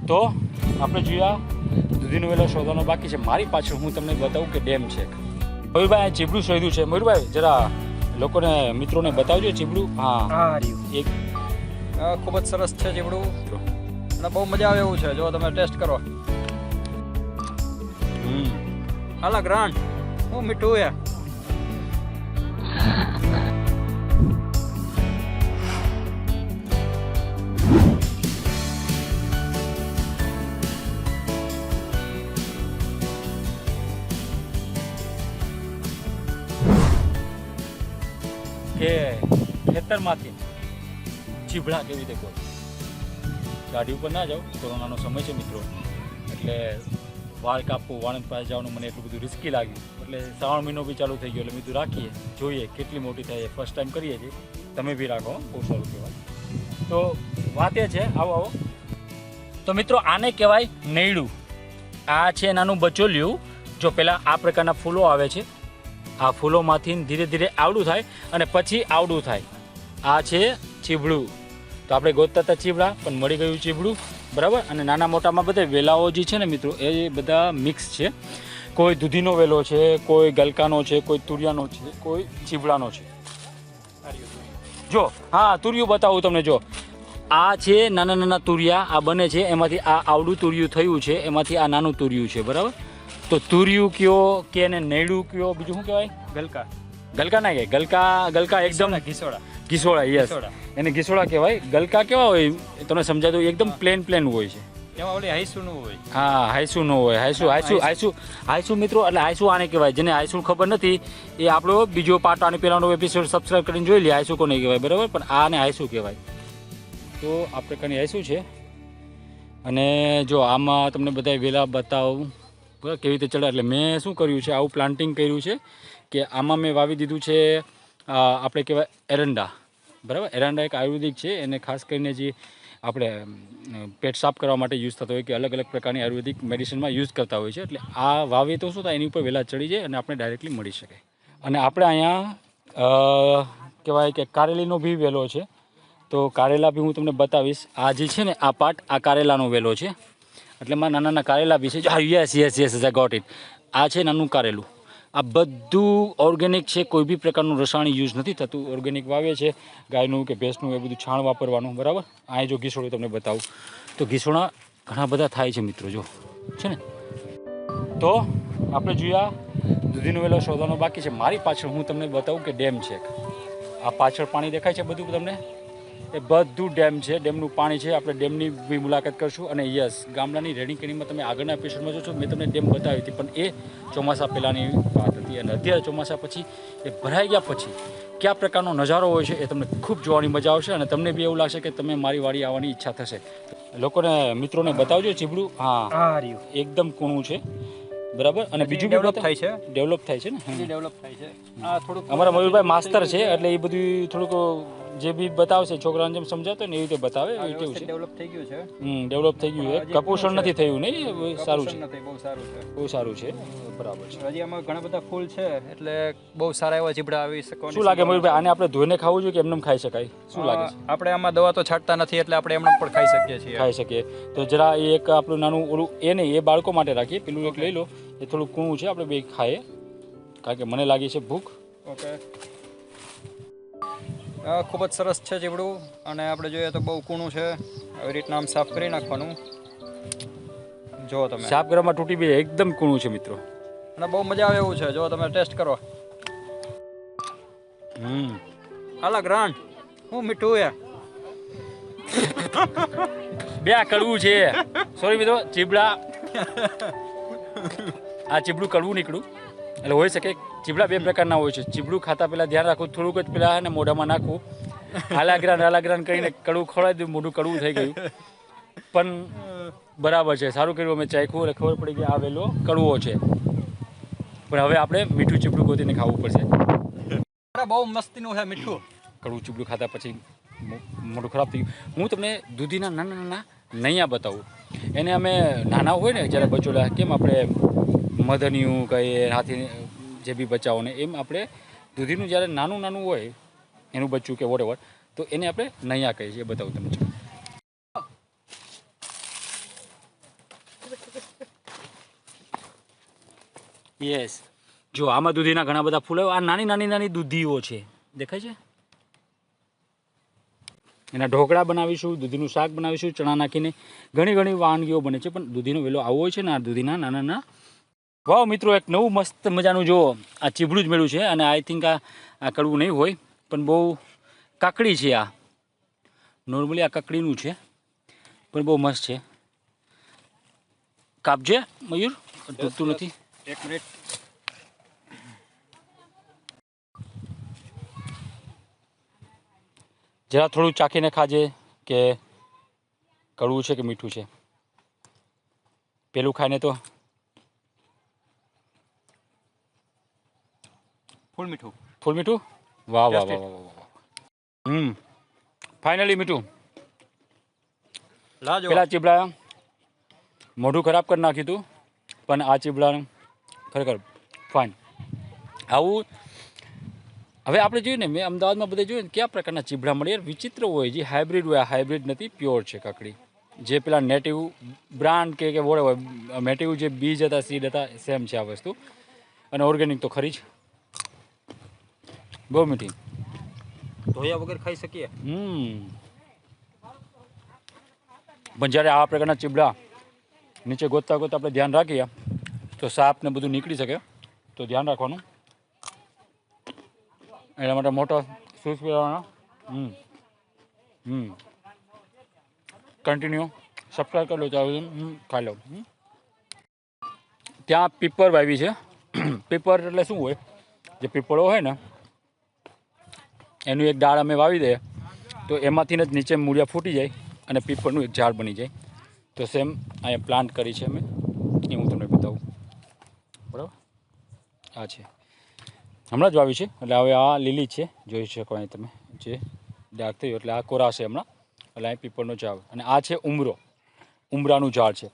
તો આપણે જોયા દૂધીનો વેલો શોધવાનો બાકી છે. મારી પાછળ હું તમને બતાવું કે ડેમ છે. મયુરભાઈ આ ચીબડું શોધ્યું છે. મયુરભાઈ જરા લોકોને મિત્રોને બતાવજો ચીબડું. હા એક ખૂબ જ સરસ છે ચીબડું અને બહુ મજા આવે એવું છે. જો તમે ટેસ્ટ કરો. હાલા ગ્રાન્ડ હું મીઠું હે. કે ખેતરમાંથી ચીબડા કેવી રીતે કોઈ ગાડી ઉપર ના જાઓ. કોરોનાનો સમય છે મિત્રો, એટલે વાળ કાપવું, વાળંદ પાસે જવાનું મને એટલું બધું રિસ્કી લાગ્યું. એટલે શ્રાવણ મહિનો બી ચાલુ થઈ ગયો, એટલે મિત્રો રાખીએ, જોઈએ કેટલી મોટી થાય. ફર્સ્ટ ટાઈમ કરીએ છીએ, તમે બી રાખો, બહુ સારું કહેવાય. તો વાત એ છે, આવો આવો. તો મિત્રો આને કહેવાય નૈડું. આ છે નાનું બચોલિયું. જો પહેલાં આ પ્રકારના ફૂલો આવે છે, આ ફૂલોમાંથી ધીરે ધીરે આવડું થાય અને પછી આવડું થાય. આ છે ચીબડું. તો આપણે ગોતતા હતા ચીબડા, પણ મળી ગયું ચીબડું, બરાબર. અને નાના મોટામાં બધા વેલાઓ જે છે ને મિત્રો, એ બધા મિક્સ છે. કોઈ દૂધીનો વેલો છે, કોઈ ગલકાનો છે, કોઈ તુરિયાનો છે, કોઈ ચીબડાનો છે. જો હા તુરિયું બતાવું તમને. જો આ છે નાના નાના તુરિયા, આ બને છે એમાંથી આ આવડું તુરિયું થયું છે, એમાંથી આ નાનું તુરિયું છે, બરાબર. તો તુરિયું કયો કે એને નૈડું કયો, બીજું શું કહેવાય? ગલકા. ગલકા ના કહે, ગલકા એકદમ ઘીસોડા. યસ, એને ઘીસોડા કહેવાય. ગલકા કેવા હોય તમને સમજાતું, એકદમ પ્લેન હોય છે. એમાં ઓલી હાઈસુ નું હોય. હા હાઈસુ નો હોય. હાઈસુ મિત્રો, એટલે હાઈસુ આને કહેવાય. જેને હાઈસુ ખબર નથી એ આપણો બીજો પાર્ટ, આને પહેલાનો એપિસોડ સબસ્ક્રાઈબ કરીને જોઈ લે. હાઈસુ કોને કહેવાય, બરાબર. પણ આને હાઈસુ કહેવાય. તો આ પ્રકારની હાઈસુ છે. અને જો આમાં તમને બધા વેલા બતાવું બરાબર કેવી રીતે ચડે. એટલે મેં શું કર્યું છે, આવું પ્લાન્ટિંગ કર્યું છે કે આમાં મેં વાવી દીધું છે આપણે કહેવાય એરંડા, બરાબર. એરંડા એક આયુર્વેદિક છે, એને ખાસ કરીને જે આપણે પેટ સાફ કરવા માટે યુઝ થતો હોય કે અલગ અલગ પ્રકારની આયુર્વેદિક મેડિસિનમાં યુઝ કરતા હોય છે. એટલે આ વાવીએ તો શું થાય, એની ઉપર વહેલા ચડી જાય અને આપણે ડાયરેક્ટલી મળી શકે. અને આપણે અહીંયા કહેવાય કે કારેલીનો બી વેલો છે. તો કારેલા બી હું તમને બતાવીશ. આ જે છે ને આ પાર્ટ, આ કારેલાનો વેલો છે. એટલે માં નાના નાના કારેલા બી છે. Yes I got it. આ છે નાનું કારેલું. આ બધું ઓર્ગેનિક છે, કોઈ બી પ્રકારનું રસાયણ યુઝ નથી થતું. ઓર્ગેનિક વાવે છે, ગાયનું કે ભેંસનું, એ બધું છાણ વાપરવાનું, બરાબર. અહીં જો ઘીસોડું તમને બતાવું તો ઘીસોડા ઘણા બધા થાય છે મિત્રો, જો છે ને. તો આપણે જોયા દૂધીનો વેલો શોધવાનો બાકી છે. મારી પાછળ હું તમને બતાવું કે ડેમ છે. આ પાછળ પાણી દેખાય છે બધું તમને, એ બધું ડેમ છે. ડેમનું પાણી છે. આપણે ડેમની બી મુલાકાત કરશું. અને યસ, ગામડાની રેણીકેણીમાં તમે આગળના એપિસોડમાં જોશો, મેં તમને ડેમ બતાવી હતી, પણ એ ચોમાસા પહેલાંની વાત હતી. અને અત્યારે ચોમાસા પછી એ ભરાઈ ગયા પછી કયા પ્રકારનો નજારો હોય છે એ તમને ખૂબ જોવાની મજા આવશે. અને તમને બી એવું લાગશે કે તમે મારી વાડી આવવાની ઈચ્છા થશે. લોકોને મિત્રોને બતાવજો ચીબડું. હા એકદમ કૂણું છે, બરાબર. અને બીજું બી ડેવલપ થાય છે. ડેવલપ થાય છે ને, ડેવલપ થાય છે. આ થોડુંક અમારા મયુરભાઈ માસ્તર છે, એટલે એ બધું થોડુંક જે બી બતાવશે છોકરાને જેમ સમજાતો ને એવી રીતે બતાવે. એવું કેવું છે, ડેવલપ થઈ ગયું છે. ડેવલપ થઈ ગયું છે. કપોષણ નથી થયું નહીં, સારું છે, બહુ સારું છે, બહુ સારું છે, બરાબર છે. હજી આમાં ઘણા બધા ફૂલ છે, એટલે બહુ સારા એવા ચીબડા આવી શકવાની. શું લાગે મયુરભાઈ, આને આપણે ધોઈને ખાવું જોઈએ કે એમને ખાઈ શકાય? શું લાગે છે? આપણે આમાં દવા તો છાંટતા નથી, એટલે આપણે એમને પણ ખાઈ શકીએ છીએ. ખાઈ શકીએ. તો જરા એ એક આપણું નાનું ઓલું એ નહીં, એ બાળકો માટે રાખીએ. પેલું એક લઈ લો, એ થોડું કૂણું છે, આપણે બે ખાઈએ, કારણ કે મને લાગી છે ભૂખ. ઓકે, ખૂબ જ સરસ છે ચીબડું. અને આપણે જોઈએ તો બહુ કૂણું છે. આવી રીતના આમ સાફ કરી નાખવાનું. જો તમે સાફ કરવામાં તૂટી બી એકદમ કૂણું છે મિત્રો, અને બહુ મજા આવે એવું છે. જો તમે ટેસ્ટ કરો. હાલા ગ્રાન્ડ હું મીઠું હે. બે આ કડવું છે. સોરી મિત્રો, ચીબડા આ ચીબડું કડવું નીકળ્યું. એટલે હોઈ શકે ચીબડા બે પ્રકારના હોય છે. ચીબડું ખાતા પહેલાં ધ્યાન રાખવું, થોડુંક જ પેલા ને મોઢામાં નાખવું, હાલાગ્રાન કરીને કડવું ખવડાવી દીધું, મોઢું કડવું થઈ ગયું. પણ બરાબર છે, સારું કર્યું. અમે ચાખ્યું એટલે ખબર પડી કે આ વેલો કડવો છે. પણ હવે આપણે મીઠું ચીબડું ગોતીને ખાવું પડશે. બહુ મસ્તીનું છે મીઠું. કડવું ચીબડું ખાતા પછી મોઢું ખરાબ થઈ ગયું. હું તમને દૂધીના નાના નાના નૈયા બતાવું. એને અમે નાના હોય ને જ્યારે બચોલા, કેમ આપણે મધનિયું કહીએ, હાથી જે બી બચ્ચાઓને, એમ આપણે દૂધીનું જ્યારે નાનું નાનું હોય એનું બચ્ચું કે વોટેવર, તો એને આપણે નૈયા કહીએ છીએ. બતાવું તમને. યસ, જો આમાં દૂધીના ઘણા બધા ફૂલ આ નાની નાની નાની દૂધીઓ છે, દેખાય છે. એના ઢોકળા બનાવીશું, દૂધીનું શાક બનાવીશું, ચણા નાખીને ઘણી ઘણી વાનગીઓ બને છે. પણ દૂધીનો વેલો આવો હોય છે ને, આ દૂધીના નાના નાના. વાવ મિત્રો, એક નવું મસ્ત મજાનું જો આ ચીભડું જ મળ્યું છે. અને આઈ થિંક આ કડવું નહીં હોય, પણ બહુ કાકડી છે. આ નોર્મલી આ કાકડીનું છે, પણ બહુ મસ્ત છે. કાપજે મયુર, તૂટતું નથી. 1 મિનિટ. જરા થોડું ચાખીને ખાજે કે કડવું છે કે મીઠું છે. પેલું ખાઈને તો ફૂલ મીઠું. ફૂલ મીઠું. વાહ વાહ વાહ વાહ વાહ. ફાઇનલી મીઠું. લાજો. પેલા ચીબડા મોઢું ખરાબ કરી નાખ્યું હતું, પણ આ ચીબડા ખરેખર ફાઇન. આવું હવે આપણે જોઈએ ને, મેં અમદાવાદમાં બધે જોયું ને, કયા પ્રકારના ચીબડા મળે યાર, વિચિત્ર હોય. જે હાઇબ્રિડ હોય, આ હાઇબ્રિડ નથી, પ્યોર છે કાકડી. જે પેલા નેટિવ બ્રાન્ડ કે વોડે હોય, નેટિવ જે બીજ હતા, સીડ હતા, સેમ છે આ વસ્તુ. અને ઓર્ગેનિક તો ખરી જ. બહુ મીઠી. ધોયા વગર ખાઈ શકીએ. પણ જ્યારે આ પ્રકારના ચીબડા નીચે ગોતતા ગોતતા આપણે ધ્યાન રાખીએ તો સાપ ને બધું નીકળી શકે, તો ધ્યાન રાખવાનું. એના માટે મોટો શૂઝ પહેરવાના. કન્ટિન્યુ સબસ્ક્રાઈબ કરી લો, ચાલો ખાઈ લો. ત્યાં પીપર વાવી છે. પીપર એટલે શું હોય, જે પીપળો હોય ને એનું એક ડાળ અમે વાવી દઈએ તો એમાંથી જ નીચે મૂળિયા ફૂટી જાય અને પીપળનું એક ઝાડ બની જાય. તો સેમ અહીંયા પ્લાન્ટ કરી છે અમે, એ હું તમને બતાવું. બરાબર, આ છે હમણાં જ વાવી છે. એટલે હવે આ લીલી છે, જોઈ શકો અહીં તમે, જે ડાર્ક થયું એટલે આ કોરા છે હમણાં. એટલે અહીં પીપળનો ઝાડ. અને આ છે ઉમરો, ઉમરાનું ઝાડ છે.